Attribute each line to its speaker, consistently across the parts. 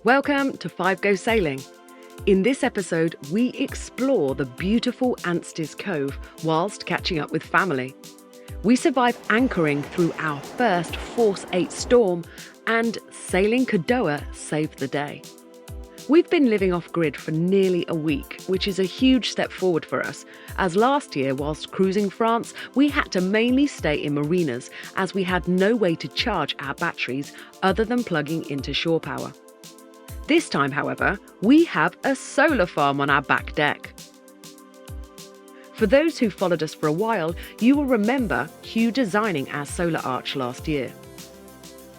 Speaker 1: Welcome to 5 Go Sailing. In this episode, we explore the beautiful Anstey's Cove whilst catching up with family. We survive anchoring through our first Force 8 storm, and sailing Cadoha saved the day. We've been living off-grid for nearly a week, which is a huge step forward for us, as last year, whilst cruising France, we had to mainly stay in marinas as we had no way to charge our batteries other than plugging into shore power. This time, however, we have a solar farm on our back deck. For those who followed us for a while, you will remember Hugh designing our solar arch last year.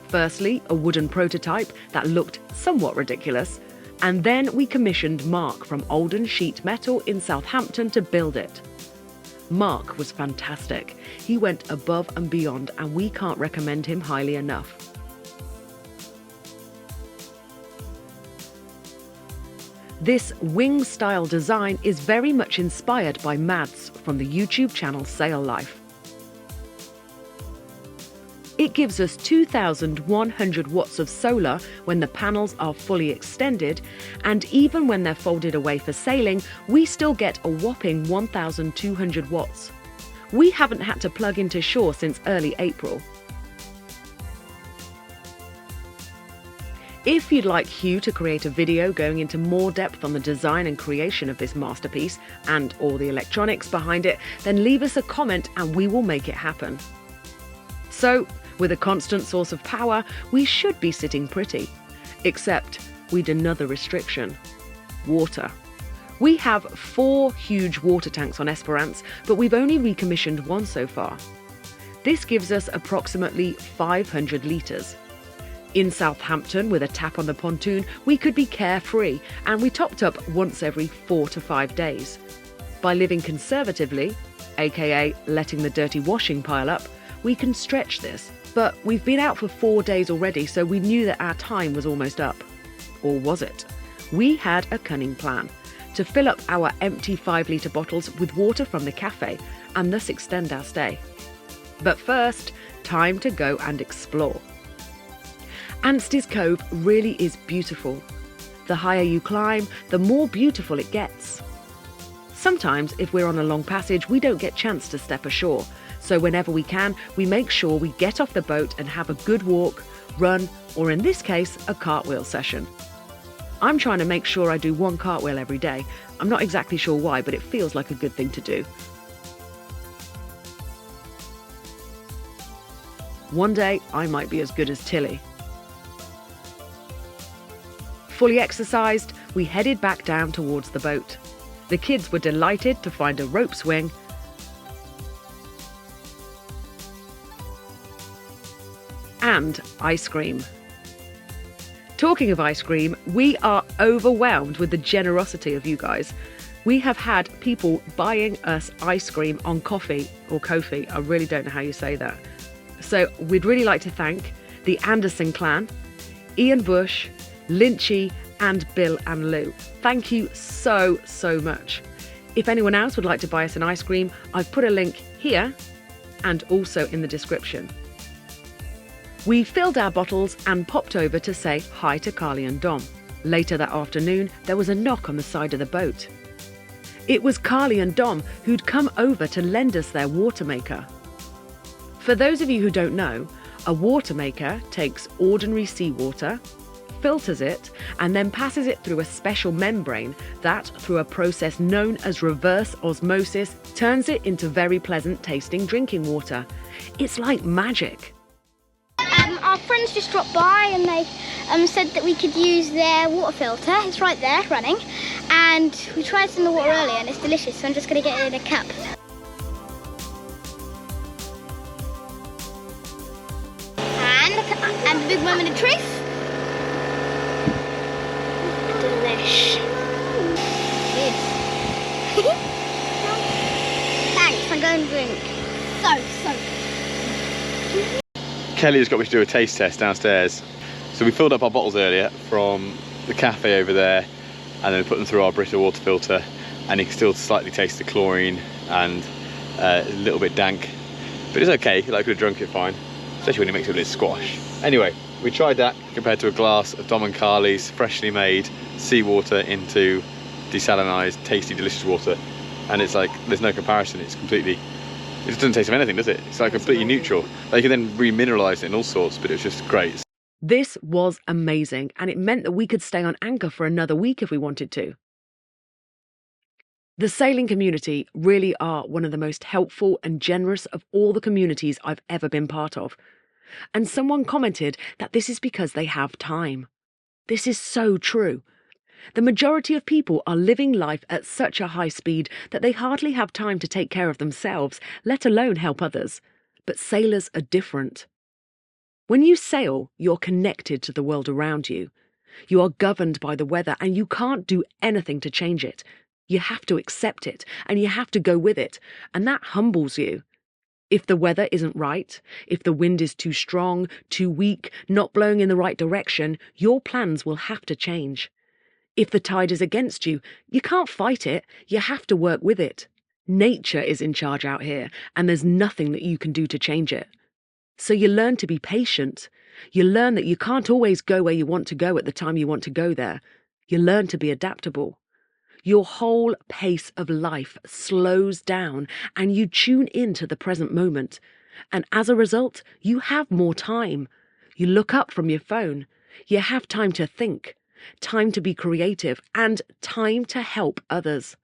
Speaker 1: Firstly, a wooden prototype that looked somewhat ridiculous, and then we commissioned Mark from Oldham Sheet Metal in Southampton to build it. Mark was fantastic. He went above and beyond, and we can't recommend him highly enough. This wing-style design is very much inspired by Mads from the YouTube channel Sail Life. It gives us 2,100 watts of solar when the panels are fully extended, and even when they're folded away for sailing, we still get a whopping 1,200 watts. We haven't had to plug into shore since early April. If you'd like Hugh to create a video going into more depth on the design and creation of this masterpiece and all the electronics behind it, then leave us a comment and we will make it happen. So, with a constant source of power, we should be sitting pretty. Except we'd another restriction: water. We have 4 huge water tanks on Esperance, but we've only recommissioned one so far. This gives us approximately 500 litres. In Southampton, with a tap on the pontoon, we could be carefree, and we topped up once every 4 to 5 days. By living conservatively, aka letting the dirty washing pile up, we can stretch this. But we've been out for 4 days already, so we knew that our time was almost up. Or was it? We had a cunning plan: to fill up our empty 5-litre bottles with water from the cafe and thus extend our stay. But first, time to go and explore. Anstey's Cove really is beautiful. The higher you climb, the more beautiful it gets. Sometimes, if we're on a long passage, we don't get a chance to step ashore. So whenever we can, we make sure we get off the boat and have a good walk, run, or in this case, a cartwheel session. I'm trying to make sure I do 1 cartwheel every day. I'm not exactly sure why, but it feels like a good thing to do. One day, I might be as good as Tilly. Fully exercised, we headed back down towards the boat. The kids were delighted to find a rope swing and ice cream. Talking of ice cream, we are overwhelmed with the generosity of you guys. We have had people buying us ice cream on coffee or Kofi. I really don't know how you say that. So we'd really like to thank the Anderson clan, Ian Bush, Lynchy, and Bill and Lou. Thank you so much. If anyone else would like to buy us an ice cream, I've put a link here and also in the description. We filled our bottles and popped over to say hi to Carly and Dom. Later that afternoon, there was a knock on the side of the boat. It was Carly and Dom who'd come over to lend us their water maker. For those of you who don't know, a water maker takes ordinary seawater, filters it, and then passes it through a special membrane that, through a process known as reverse osmosis, turns it into very pleasant tasting drinking water. It's like magic.
Speaker 2: Our friends just dropped by and they said that we could use their water filter. It's right there, running. And we tried some in the water earlier and it's delicious, so I'm just going to get it in a cup. And the big moment of truth. Delish. Yes. Thanks, I'm going to drink. So.
Speaker 3: Kelly has got me to do a taste test downstairs. So we filled up our bottles earlier from the cafe over there and then put them through our Brita water filter, and you can still slightly taste the chlorine and a little bit dank. But it's okay, I could have drunk it fine. especially when you mix it with squash. Anyway, we tried that compared to a glass of Dom and Carly's freshly made seawater into desalinized, tasty, delicious water, and it's like there's no comparison. It's completely, it doesn't taste of anything, does it? It's like completely neutral. They can then remineralize it and all sorts, but it was just great.
Speaker 1: This was amazing, and it meant that we could stay on anchor for another week if we wanted to. The sailing community really are one of the most helpful and generous of all the communities I've ever been part of. And someone commented that this is because they have time. This is so true. The majority of people are living life at such a high speed that they hardly have time to take care of themselves, let alone help others. But sailors are different. When you sail, you're connected to the world around you. You are governed by the weather and you can't do anything to change it. You have to accept it and you have to go with it, and that humbles you. If the weather isn't right, if the wind is too strong, too weak, not blowing in the right direction, your plans will have to change. If the tide is against you, you can't fight it, you have to work with it. Nature is in charge out here, and there's nothing that you can do to change it. So you learn to be patient. You learn that you can't always go where you want to go at the time you want to go there. You learn to be adaptable. Your whole pace of life slows down and you tune into the present moment. And as a result, you have more time. You look up from your phone. You have time to think, time to be creative, and time to help others.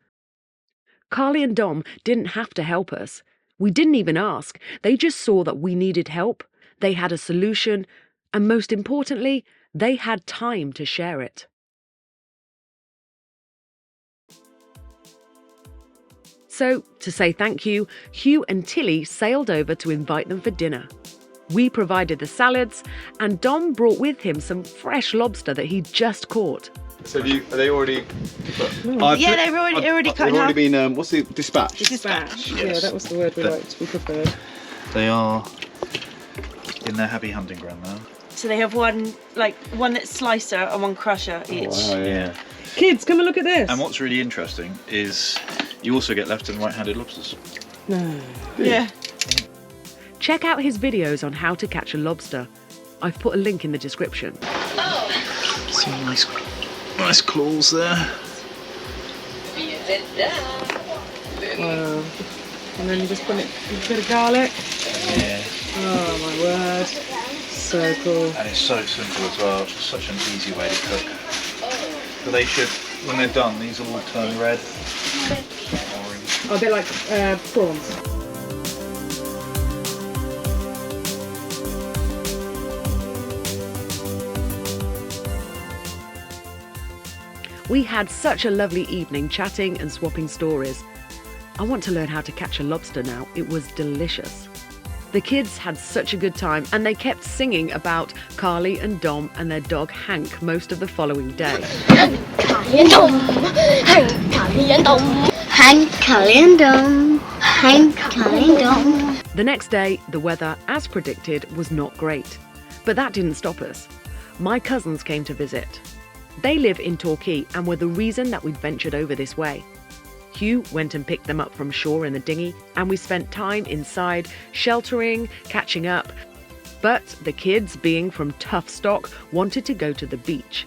Speaker 1: Carly and Dom didn't have to help us. We didn't even ask. They just saw that we needed help. They had a solution. And most importantly, they had time to share it. So, to say thank you, Hugh and Tilly sailed over to invite them for dinner. We provided the salads, and Dom brought with him some fresh lobster that he'd just caught.
Speaker 3: So are they already...
Speaker 4: Yeah, they've already cut
Speaker 3: They've
Speaker 4: in
Speaker 3: already
Speaker 4: half.
Speaker 3: been, what's the dispatch?
Speaker 4: Dispatch.
Speaker 5: Yeah, that was the word we preferred.
Speaker 6: They are in their happy hunting ground now.
Speaker 4: So they have one that's slicer and one crusher each.
Speaker 3: Wow,
Speaker 6: Yeah.
Speaker 5: Kids, come and look at this.
Speaker 6: And what's really interesting is you also get left and right-handed lobsters.
Speaker 5: No.
Speaker 4: Yeah.
Speaker 1: Check out his videos on how to catch a lobster. I've put a link in the description.
Speaker 6: See nice claws there.
Speaker 5: Wow. And then you just put it a bit of garlic.
Speaker 6: Yeah.
Speaker 5: Oh my word. So cool.
Speaker 6: And it's so simple as well. It's such an easy way to cook. So they should, when they're done, these will all turn red. Orange.
Speaker 5: Oh, a bit like prawns.
Speaker 1: We had such a lovely evening chatting and swapping stories. I want to learn how to catch a lobster now. It was delicious. The kids had such a good time and they kept singing about Carly and Dom and their dog Hank most of the following day.
Speaker 2: Hank, Carly and Dom. Hank, Carly and Dom. Hank, Carly and Dom. Hank, Carly and Dom.
Speaker 1: The next day, the weather, as predicted, was not great. But that didn't stop us. My cousins came to visit. They live in Torquay and were the reason that we'd ventured over this way. Hugh went and picked them up from shore in the dinghy, and we spent time inside, sheltering, catching up. But the kids, being from tough stock, wanted to go to the beach.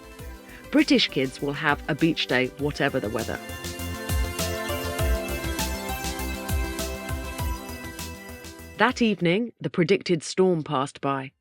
Speaker 1: British kids will have a beach day, whatever the weather. That evening, the predicted storm passed by.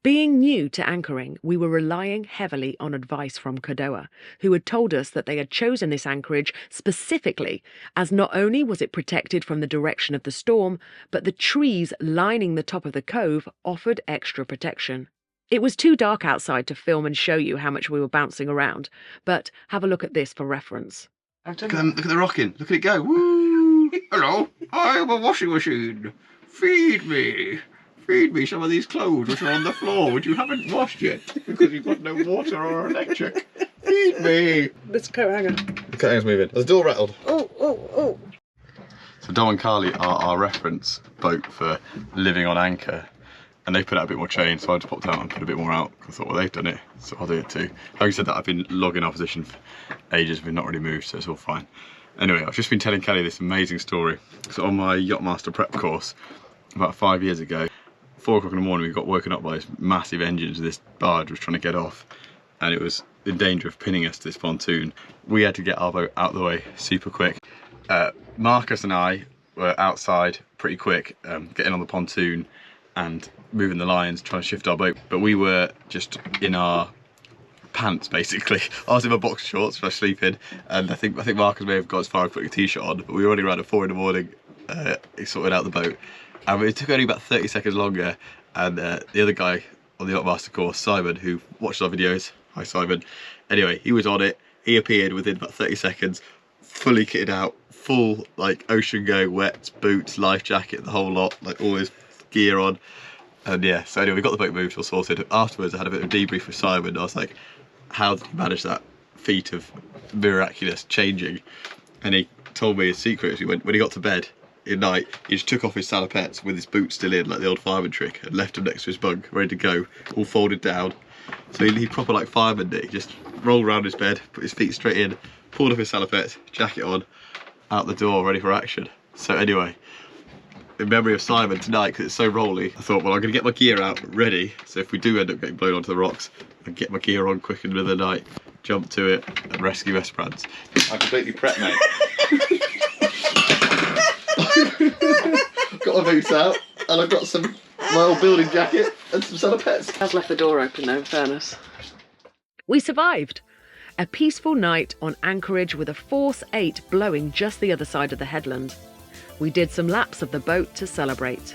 Speaker 1: Being new to anchoring, we were relying heavily on advice from Cadoha, who had told us that they had chosen this anchorage specifically as not only was it protected from the direction of the storm, but the trees lining the top of the cove offered extra protection. It was too dark outside to film and show you how much we were bouncing around, but have a look at this for reference.
Speaker 3: Look at the rocking. Look at it go. Woo! Hello, I'm a washing machine. Feed me. Feed me some of these clothes which are on the floor which you haven't washed yet because you've got no water or electric. Feed me.
Speaker 5: This coat hanger.
Speaker 3: The coat hanger's moving. Has the door rattled?
Speaker 5: Oh.
Speaker 3: So Dom and Carly are our reference boat for living on anchor, and they put out a bit more chain, so I just popped out and put a bit more out because I thought, well, they've done it, so I'll do it too. Having said that, I've been logging our position for ages. We've not really moved, so it's all fine. Anyway, I've just been telling Kelly this amazing story. So on my Yachtmaster prep course about 5 years ago, 4 o'clock in the morning, we got woken up by this massive engines. This barge was trying to get off, and it was in danger of pinning us to this pontoon. We had to get our boat out of the way super quick. Marcus and I were outside pretty quick, getting on the pontoon and moving the lines, trying to shift our boat. But we were just in our pants, basically. I was in my boxer shorts, which I sleep in, and I think Marcus may have got as far as putting a t-shirt on, but we were running around at 4 in the morning, sorting out the boat. And it took only about 30 seconds longer, and the other guy on the Yachtmaster course, Simon, who watched our videos, hi Simon, anyway, he was on it. He appeared within about 30 seconds, fully kitted out, full like ocean go, wet, boots, life jacket, the whole lot, like all his gear on. And yeah, so anyway, we got the boat moved, all sorted. Afterwards, I had a bit of a debrief with Simon. I was like, how did you manage that feat of miraculous changing? And he told me his secret. When he got to bed at night, he just took off his salopettes with his boots still in, like the old fireman trick, and left them next to his bunk, ready to go, all folded down. So he proper like fireman did. He just rolled around his bed, put his feet straight in, pulled off his salopettes, jacket on, out the door, ready for action. So anyway, in memory of Simon tonight, because it's so rolly, I thought, well, I'm going to get my gear out ready, so if we do end up getting blown onto the rocks, I can get my gear on quick in the middle of the night, jump to it, and rescue Esperance. I'm completely prepped, mate. Got my boots out, and I've got my old building jacket and some salopettes.
Speaker 5: Has left the door open though, in fairness.
Speaker 1: We survived. A peaceful night on anchorage with a force 8 blowing just the other side of the headland. We did some laps of the boat to celebrate.